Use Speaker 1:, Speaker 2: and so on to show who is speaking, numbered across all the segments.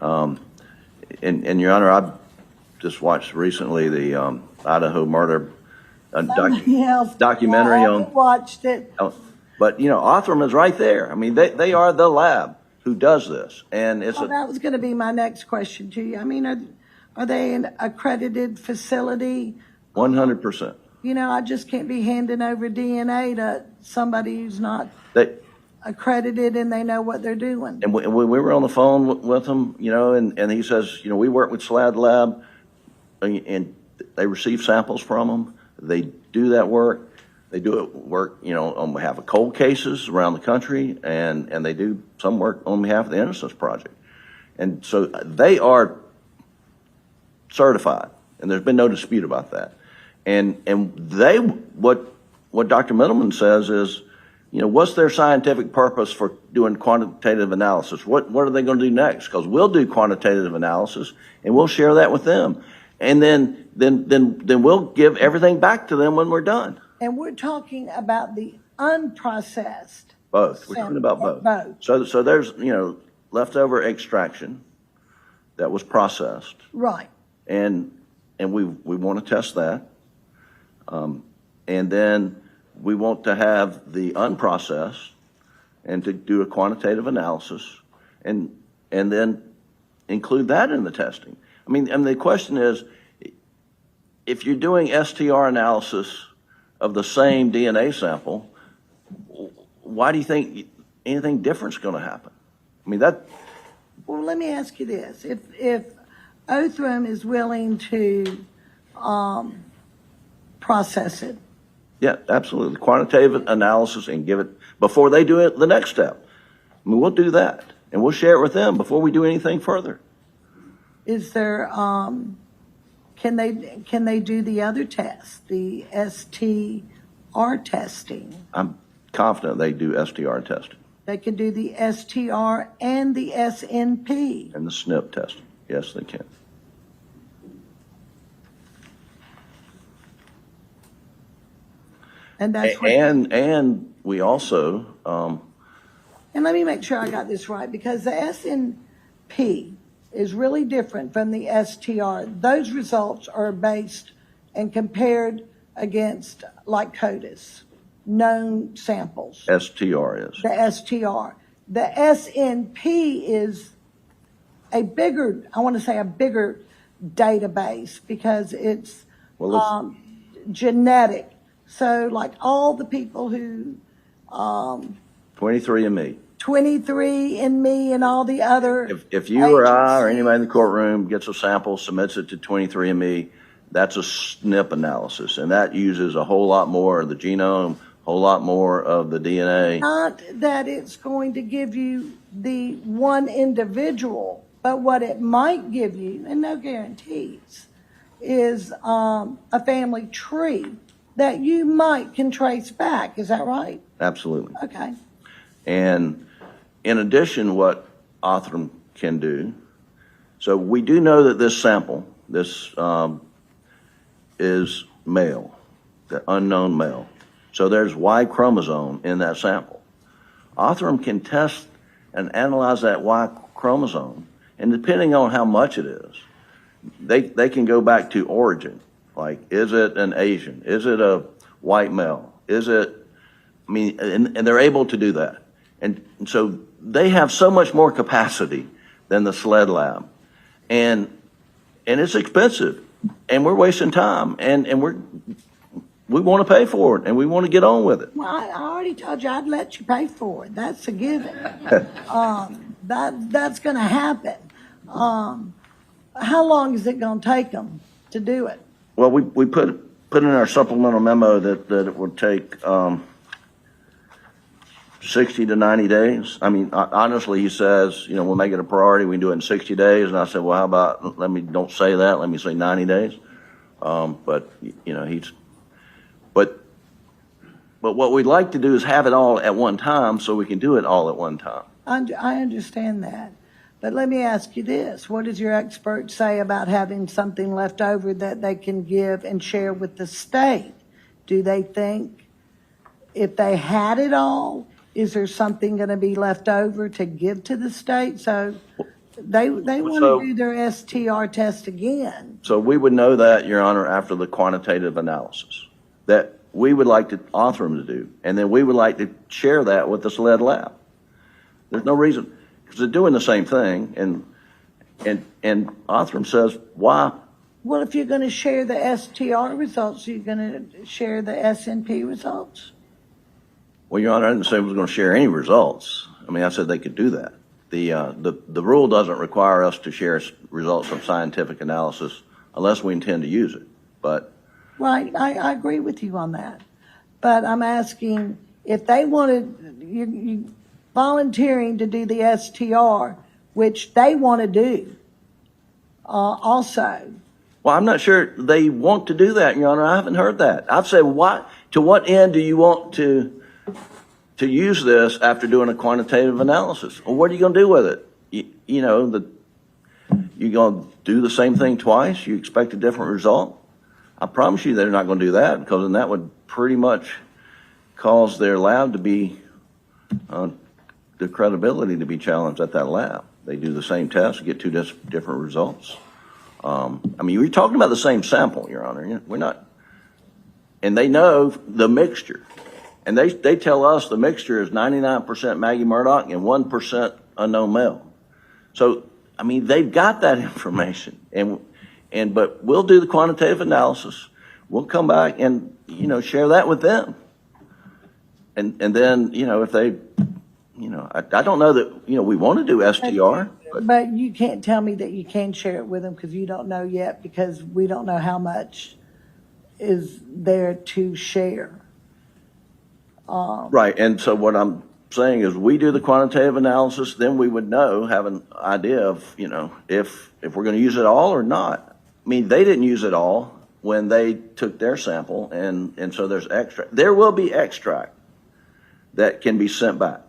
Speaker 1: And Your Honor, I just watched recently the Idaho murder documentary
Speaker 2: I haven't watched it.
Speaker 1: But Othram is right there. I mean, they are the lab who does this, and it's
Speaker 2: that was going to be my next question to you. I mean, are they an accredited facility?
Speaker 1: 100%.
Speaker 2: I just can't be handing over DNA to somebody who's not accredited and they know what they're doing.
Speaker 1: And we were on the phone with him, and he says, we work with SLAD Lab, and they receive samples from them. They do that work. They do work, on behalf of cold cases around the country, and they do some work on behalf of the Innocence Project. And so they are certified, and there's been no dispute about that. And they, what Dr. Middleman says is, what's their scientific purpose for doing quantitative analysis? What are they going to do next? Because we'll do quantitative analysis, and we'll share that with them. And then we'll give everything back to them when we're done.
Speaker 2: And we're talking about the unprocessed.
Speaker 1: Both. We're talking about both. So there's, leftover extraction that was processed.
Speaker 2: Right.
Speaker 1: And we want to test that. And then we want to have the unprocessed and to do a quantitative analysis and then include that in the testing. I mean, and the question is, if you're doing STR analysis of the same DNA sample, why do you think anything different is going to happen? I mean,
Speaker 2: Well, let me ask you this. If Othram is willing to process it.
Speaker 1: Yeah, absolutely. Quantitative analysis and give it, before they do it, the next step. I mean, we'll do that, and we'll share it with them before we do anything further.
Speaker 2: Is there, can they do the other tests, the STR testing?
Speaker 1: I'm confident they do STR testing.
Speaker 2: They can do the STR and the SNP.
Speaker 1: And the SNP testing. Yes, they can.
Speaker 2: And that's what,
Speaker 1: and we also
Speaker 2: and let me make sure I got this right, because the SNP is really different from the STR. Those results are based and compared against, like CODIS, known samples.
Speaker 1: STR is.
Speaker 2: The STR. The SNP is a bigger, I want to say a bigger database, because it's genetic. So like all the people who
Speaker 1: 23andMe.
Speaker 2: 23andMe and all the other
Speaker 1: If you or I or anybody in the courtroom gets a sample, submits it to 23andMe, that's a SNP analysis, and that uses a whole lot more of the genome, a whole lot more of the DNA.
Speaker 2: Not that it's going to give you the one individual, but what it might give you, and no guarantees, is a family tree that you can trace back. Is that right?
Speaker 1: Absolutely.
Speaker 2: Okay.
Speaker 1: And in addition, what Othram can do, so we do know that this sample, this is male, the unknown male. So there's Y chromosome in that sample. Othram can test and analyze that Y chromosome, and depending on how much it is, they can go back to origin. Like, is it an Asian? Is it a white male? Is it, and they're able to do that. And so they have so much more capacity than the SLED lab. And it's expensive, and we're wasting time, and we want to pay for it, and we want to get on with it.
Speaker 2: Well, I already told you I'd let you pay for it. That's a given. That's going to happen. How long is it going to take them to do it?
Speaker 1: Well, we put in our supplemental memo that it would take 60 to 90 days. I mean, honestly, he says, we'll make it a priority. We can do it in 60 days. And I said, well, how about, don't say that. Let me say 90 days. But what we'd like to do is have it all at one time so we can do it all at one time.
Speaker 2: I understand that. But let me ask you this. What does your expert say about having something left over that they can give and share with the state? Do they think if they had it all, is there something going to be left over to give to the state? So They want
Speaker 1: So-
Speaker 2: to do their STR test again.
Speaker 1: So we would know that, Your Honor, after the quantitative analysis, that we would like to Othram to do, and then we would like to share that with the SLED lab. There's no reason, because they're doing the same thing, and Othram says, why?
Speaker 2: Well, if you're going to share the STR results, you're going to share the SNP results?
Speaker 1: Well, Your Honor, I didn't say we was going to share any results. I mean, I said they could do that. The rule doesn't require us to share results from scientific analysis unless we intend to use it, but.
Speaker 2: Right, I agree with you on that. But I'm asking if they wanted, you volunteering to do the STR, which they want to do also.
Speaker 1: Well, I'm not sure they want to do that, Your Honor. I haven't heard that. I've said, to what end do you want to use this after doing a quantitative analysis? Well, what are you going to do with it? You know, you're going to do the same thing twice? You expect a different result? I promise you they're not going to do that, because then that would pretty much cause their lab to be, the credibility to be challenged at that lab. They do the same test, get two different results. I mean, we're talking about the same sample, Your Honor. We're not, and they know the mixture. And they tell us the mixture is 99% Maggie Murdaugh and 1% unknown male. So, I mean, they've got that information, but we'll do the quantitative analysis. We'll come back and, share that with them. And then, if they, I don't know that, we want to do STR.
Speaker 2: But you can't tell me that you can share it with them, because you don't know yet, because we don't know how much is there to share.
Speaker 1: Right. And so what I'm saying is we do the quantitative analysis, then we would know, have an idea of, if we're going to use it all or not. I mean, they didn't use it all when they took their sample, and so there's extract. There will be extract that can be sent back,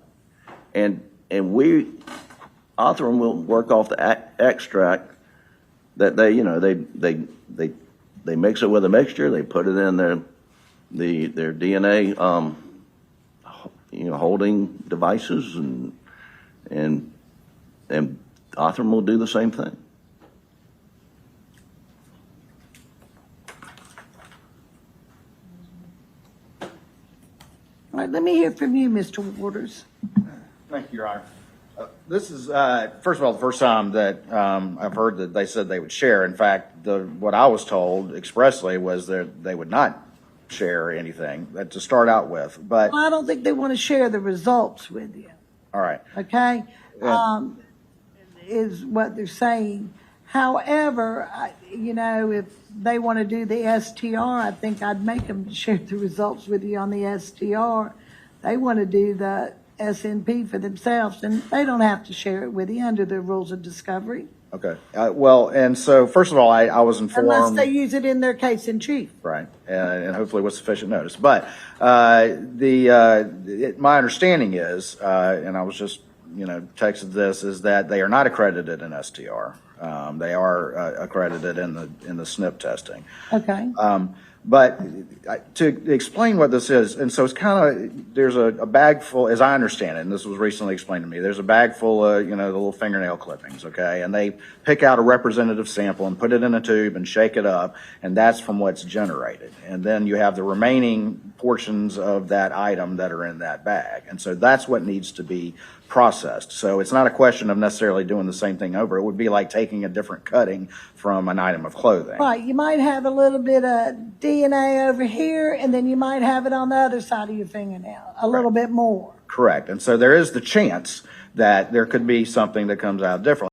Speaker 1: and Othram will work off the extract that they mix it with a mixture. They put it in their DNA holding devices, and Othram will do the same thing.
Speaker 2: All right, let me hear from you, Mr. Waters.
Speaker 3: Thank you, Your Honor. This is, first of all, the first time that I've heard that they said they would share. In fact, what I was told expressly was that they would not share anything to start out with. But
Speaker 2: Well, I don't think they want to share the results with you,
Speaker 3: all right,
Speaker 2: okay?
Speaker 3: Yeah.
Speaker 2: Is what they're saying. However, if they want to do the STR, I think I'd make them share the results with you on the STR. They want to do the SNP for themselves, and they don't have to share it with you under the rules of discovery.
Speaker 3: okay. Well, and so first of all, I was informed.
Speaker 2: Unless they use it in their case in chief.
Speaker 3: Right, and hopefully with sufficient notice. But my understanding is, and I was just texted this, is that they are not accredited in STR. They are accredited in the SNP testing.
Speaker 2: Okay.
Speaker 3: But to explain what this is, and so it's kind of, there's a bag full, as I understand it, and this was recently explained to me, there's a bag full of, the little fingernail clippings, okay? And they pick out a representative sample and put it in a tube and shake it up, and that's from what's generated. And then you have the remaining portions of that item that are in that bag. And so that's what needs to be processed. So it's not a question of necessarily doing the same thing over. It would be like taking a different cutting from an item of clothing.
Speaker 2: Right, you might have a little bit of DNA over here, and then you might have it on the other side of your fingernail, a little bit more.
Speaker 3: Correct. And so there is the chance that there could be something that comes out differently.